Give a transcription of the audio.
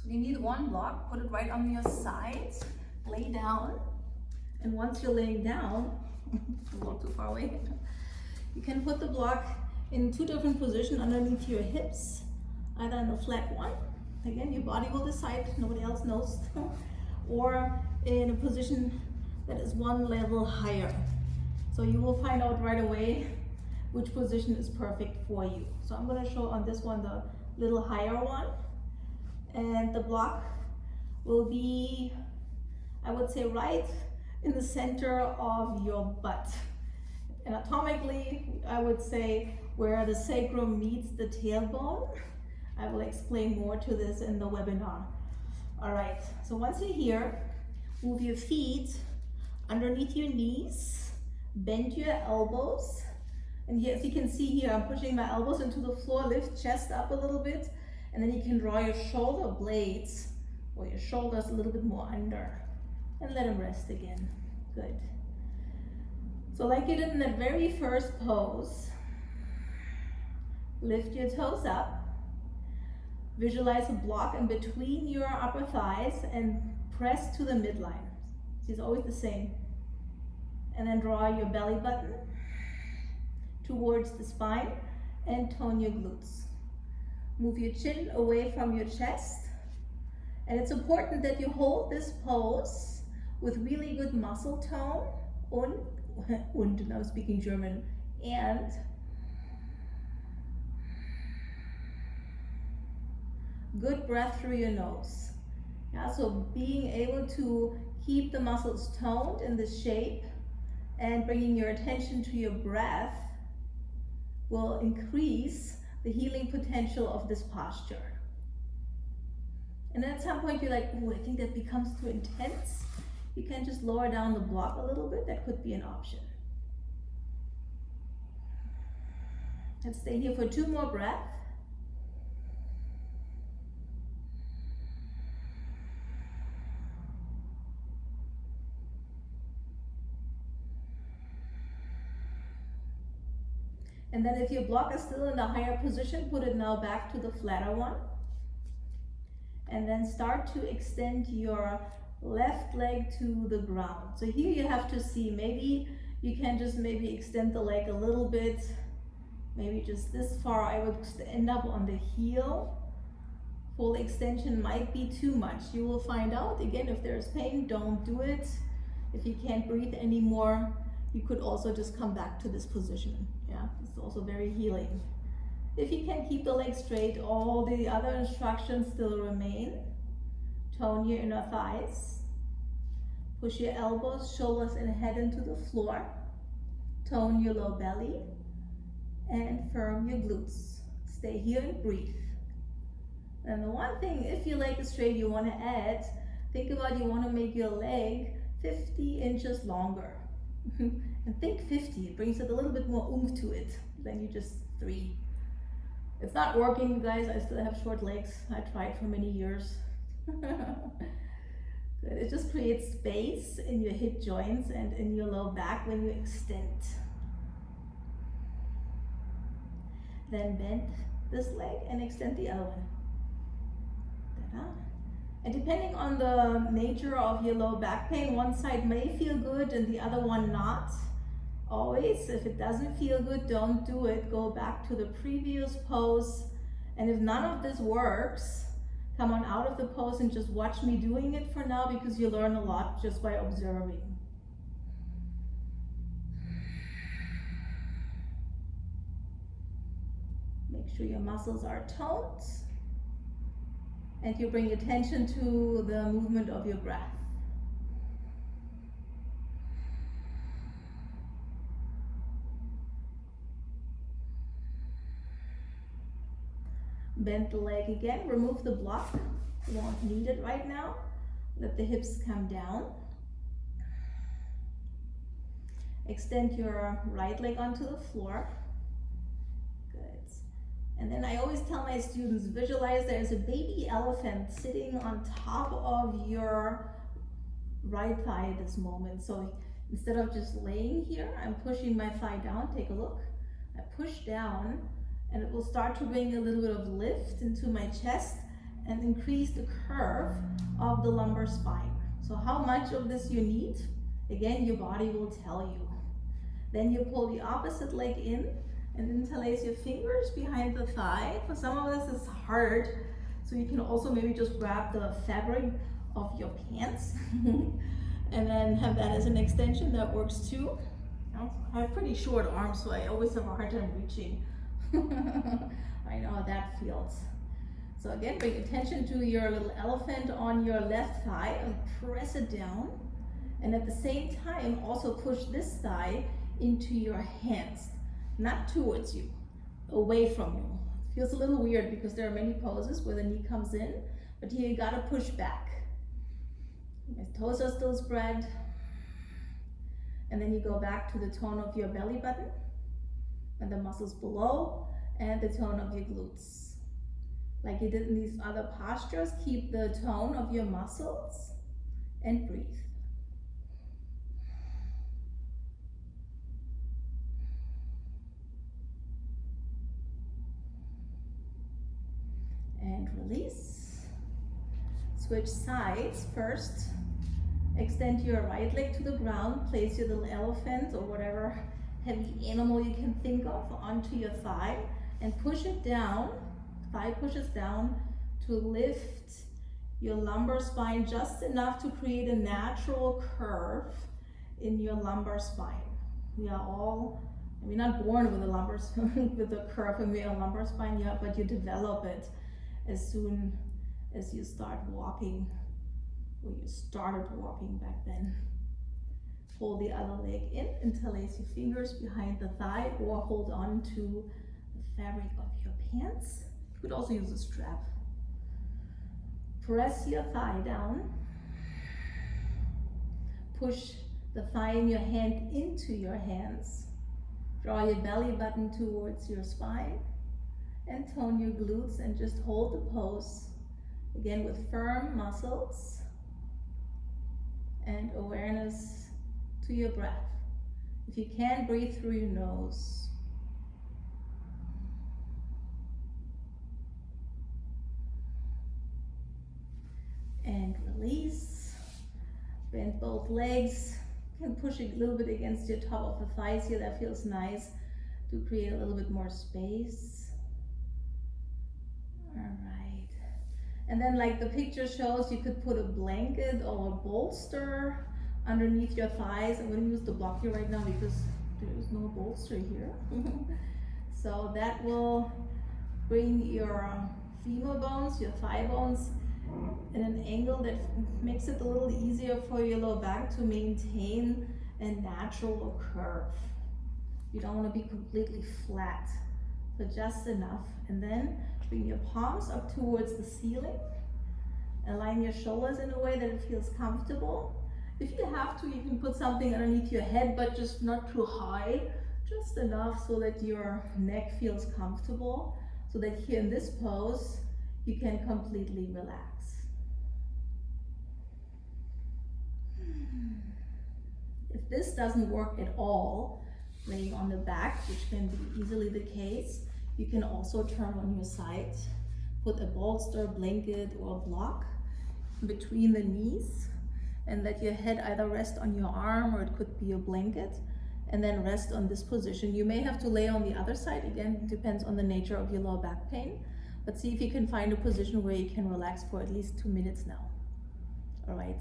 So you need one block, put it right on your side, lay down, and once you're laying down, a little too far away, you can put the block in two different positions underneath your hips, either in the flat one, again your body will decide, nobody else knows, or in a position that is one level higher. So you will find out right away which position is perfect for you. So I'm going to show on this one the little higher one, and the block will be, I would say, right in the center of your butt. Anatomically, I would say where the sacrum meets the tailbone. I will explain more to this in the webinar. All right, so once you're here, move your feet underneath your knees, bend your elbows, and here, as you can see here, I'm pushing my elbows into the floor, lift chest up a little bit, and then you can draw your shoulder blades or your shoulders a little bit more under, and let them rest again. Good. So like you did in that very first pose, lift your toes up, visualize a block in between your upper thighs and press to the midline. It's always the same. And then draw your belly button towards the spine and tone your glutes. Move your chin away from your chest. And it's important that you hold this pose with really good muscle tone und now speaking German, and good breath through your nose. Yeah, so being able to keep the muscles toned in this shape and bringing your attention to your breath will increase the healing potential of this posture. And at some point you're like, oh, I think that becomes too intense. You can just lower down the block a little bit. That could be an option. Let's stay here for 2 more breaths. And then if your block is still in the higher position, put it now back to the flatter one. And then start to extend your left leg to the ground. So here you have to see, maybe you can just maybe extend the leg a little bit, maybe just this far. I would end up on the heel. Full extension might be too much. You will find out. Again, if there's pain, don't do it. If you can't breathe anymore, you could also just come back to this position. Yeah, it's also very healing. If you can keep the leg straight, all the other instructions still remain. Tone your inner thighs. Push your elbows, shoulders, and head into the floor. Tone your low belly. And firm your glutes. Stay here and breathe. And the one thing, if your leg is straight, you want to add, think about you want to make your leg 50 inches longer. And think 50, it brings it a little bit more oomph to it than you just 3. It's not working, you guys. I still have short legs. I tried for many years. It just creates space in your hip joints and in your low back when you extend. Then bend this leg and extend the other one. Ta-da. And depending on the nature of your low back pain, one side may feel good and the other one not. Always, if it doesn't feel good, don't do it. Go back to the previous pose. And if none of this works, come on out of the pose and just watch me doing it for now, because you learn a lot just by observing. Make sure your muscles are toned. And you bring attention to the movement of your breath. Bend the leg again, remove the block. You won't need it right now. Let the hips come down. Extend your right leg onto the floor. Good. And then I always tell my students, visualize there's a baby elephant sitting on top of your right thigh at this moment. So instead of just laying here, I'm pushing my thigh down. Take a look. I push down, and it will start to bring a little bit of lift into my chest, and increase the curve of the lumbar spine. So how much of this you need, again, your body will tell you. Then you pull the opposite leg in and interlace your fingers behind the thigh. For some of us it's hard, so you can also maybe just grab the fabric of your pants and then have that as an extension. That works too. I have pretty short arms, so I always have a hard time reaching. I know how that feels. So again, bring attention to your little elephant on your left thigh and press it down. And at the same time, also push this thigh into your hands, not towards you, away from you. It feels a little weird because there are many poses where the knee comes in, but here you gotta push back. Your toes are still spread. And then you go back to the tone of your belly button and the muscles below and the tone of your glutes. Like you did in these other postures, keep the tone of your muscles and breathe. And release. Switch sides first. Extend your right leg to the ground, place your little elephant or whatever heavy animal you can think of onto your thigh and push it down. Thigh pushes down to lift your lumbar spine just enough to create a natural curve in your lumbar spine. We are all, we're not born with a lumbar with a curve in your lumbar spine yet, but you develop it as soon as you start walking. Well, you started walking back then. Pull the other leg in, interlace your fingers behind the thigh or hold on to the fabric of your pants. You could also use a strap. Press your thigh down. Push the thigh in your hand into your hands. Draw your belly button towards your spine and tone your glutes and just hold the pose. Again with firm muscles and awareness to your breath. If you can, breathe through your nose. And release. Bend both legs. You can push a little bit against your top of the thighs here. That feels nice to create a little bit more space. All right. And then like the picture shows, you could put a blanket or a bolster underneath your thighs. I'm going to use the block here right now because there is no bolster here. So that will bring your femur bones, your thigh bones in an angle that makes it a little easier for your lower back to maintain a natural curve. You don't want to be completely flat, so just enough. And then bring your palms up towards the ceiling. Align your shoulders in a way that it feels comfortable. If you have to, you can put something underneath your head, but just not too high, just enough so that your neck feels comfortable, so that here in this pose, you can completely relax. If this doesn't work at all, laying on the back, which can be easily the case, you can also turn on your side, put a bolster, blanket, or a block between the knees, and let your head either rest on your arm or it could be a blanket, and then rest on this position. You may have to lay on the other side, again, it depends on the nature of your lower back pain, but see if you can find a position where you can relax for at least 2 minutes now. All right.